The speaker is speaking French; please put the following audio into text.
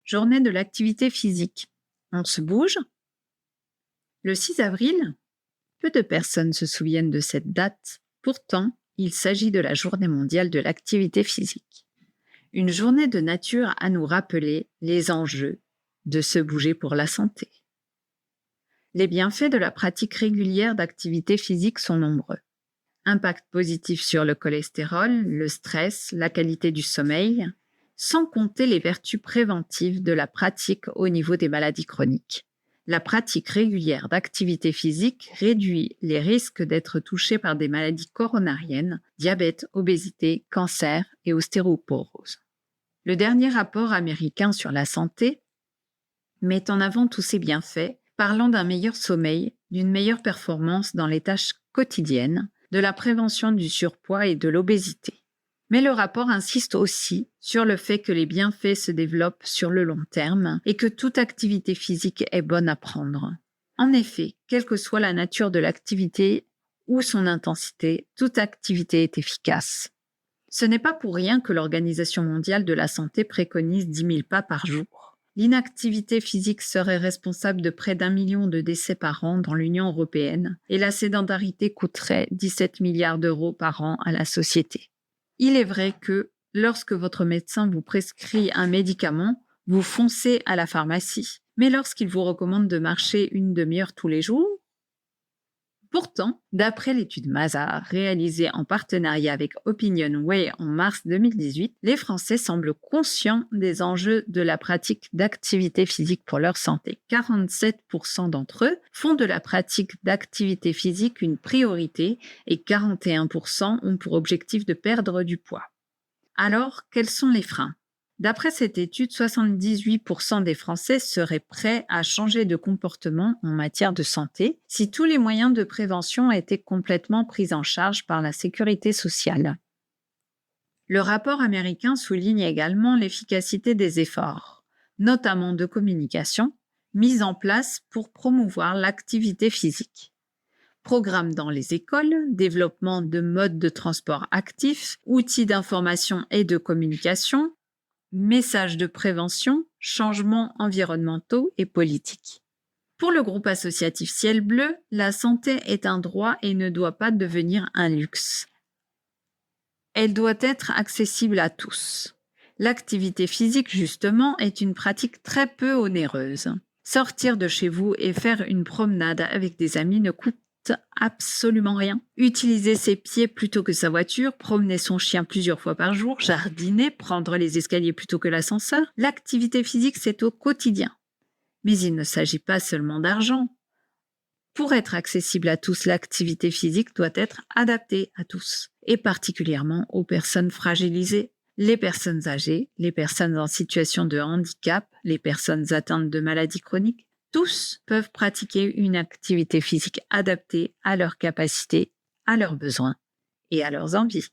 Journée de l'activité physique. On se bouge? Le 6 avril, peu de personnes se souviennent de cette date. Pourtant, il s'agit de la Journée mondiale de l'activité physique. Une journée de nature à nous rappeler les enjeux de se bouger pour la santé. Les bienfaits de la pratique régulière d'activité physique sont nombreux. Impact positif sur le cholestérol, le stress, la qualité du sommeil, sans compter les vertus préventives de la pratique au niveau des maladies chroniques. La pratique régulière d'activité physique réduit les risques d'être touché par des maladies coronariennes, diabète, obésité, cancer et ostéoporose. Le dernier rapport américain sur la santé met en avant tous ces bienfaits, parlant d'un meilleur sommeil, d'une meilleure performance dans les tâches quotidiennes, de la prévention du surpoids et de l'obésité. Mais le rapport insiste aussi sur le fait que les bienfaits se développent sur le long terme et que toute activité physique est bonne à prendre. En effet, quelle que soit la nature de l'activité ou son intensité, toute activité est efficace. Ce n'est pas pour rien que l'Organisation mondiale de la santé préconise 10 000 pas par jour. L'inactivité physique serait responsable de près d'1 million de décès par an dans l'Union européenne et la sédentarité coûterait 17 milliards d'euros par an à la société. Il est vrai que, lorsque votre médecin vous prescrit un médicament, vous foncez à la pharmacie. Mais lorsqu'il vous recommande de marcher une demi-heure tous les jours, pourtant, d'après l'étude Mazars réalisée en partenariat avec Opinionway en mars 2018, les Français semblent conscients des enjeux de la pratique d'activité physique pour leur santé. 47% d'entre eux font de la pratique d'activité physique une priorité et 41% ont pour objectif de perdre du poids. Alors, quels sont les freins ? D'après cette étude, 78% des Français seraient prêts à changer de comportement en matière de santé si tous les moyens de prévention étaient complètement pris en charge par la sécurité sociale. Le rapport américain souligne également l'efficacité des efforts, notamment de communication, mis en place pour promouvoir l'activité physique. Programmes dans les écoles, développement de modes de transport actifs, outils d'information et de communication, messages de prévention, changements environnementaux et politiques. Pour le groupe associatif Ciel Bleu, la santé est un droit et ne doit pas devenir un luxe. Elle doit être accessible à tous. L'activité physique, justement, est une pratique très peu onéreuse. Sortir de chez vous et faire une promenade avec des amis ne coûte absolument rien. Utiliser ses pieds plutôt que sa voiture, promener son chien plusieurs fois par jour, jardiner, prendre les escaliers plutôt que l'ascenseur. L'activité physique, c'est au quotidien. Mais il ne s'agit pas seulement d'argent. Pour être accessible à tous, l'activité physique doit être adaptée à tous, et particulièrement aux personnes fragilisées, les personnes âgées, les personnes en situation de handicap, les personnes atteintes de maladies chroniques. Tous peuvent pratiquer une activité physique adaptée à leurs capacités, à leurs besoins et à leurs envies.